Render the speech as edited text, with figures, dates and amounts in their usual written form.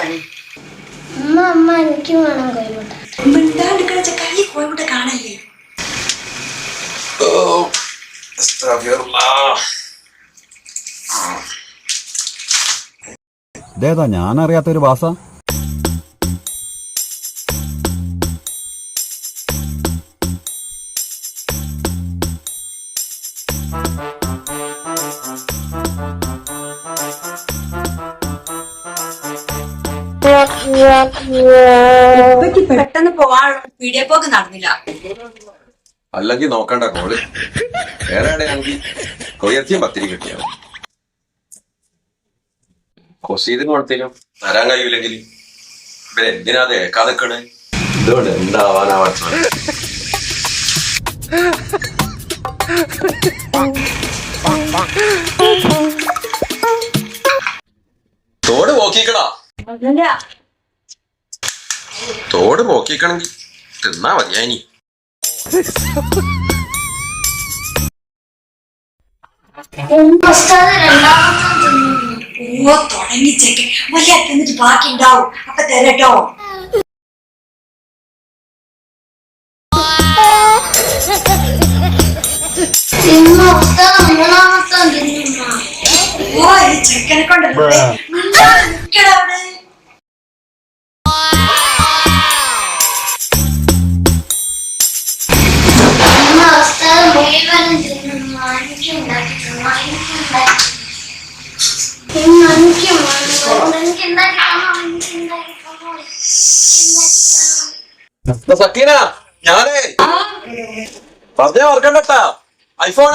പണി? അമ്മ അമ്മ എനിക്ക് വേണം കോഴിമുട്ട. മിണ്ടാണ്ടിരിക്കണ ചെക്കായി കോഴിമുട്ട കാണല്ലേ? ഇതേതാ ഞാൻ അറിയാത്തൊരു ഭാഷ? പെട്ടെന്ന് പോവാനുള്ള വീഡിയോ പോക്ക് നടന്നില്ല. അല്ലെങ്കിൽ നോക്കണ്ട കോള് വേറെ എവിടെയാണെങ്കിൽ കൊയ്യത്തിയും പത്തിരി കിട്ടിയ കൊസീതിന് കൊടുത്തേലും തരാൻ കഴിയൂലെങ്കിൽ ഇവര് എന്തിനാ തേക്കാൻ നിക്കണേ? ഇതുകൊണ്ട് എന്താവാനാ ഭക്ഷണം? തോട് പോക്കിക്കടാ. തോട് പോക്കിക്കണെങ്കി തിന്നാ മതിയാനി. ഓ തുടങ്ങി ചെക്കൻ വലിയ തിന്നിട്ട് ബാക്കി ഉണ്ടാവും. അപ്പൊ തരട്ടോ. ഓ ഈ ചെക്കനെ കൊണ്ട് അവിടെ സക്കീന ഞാനേ പറഞ്ഞ ഓർക്കണ്ടട്ടാ ഐഫോൺ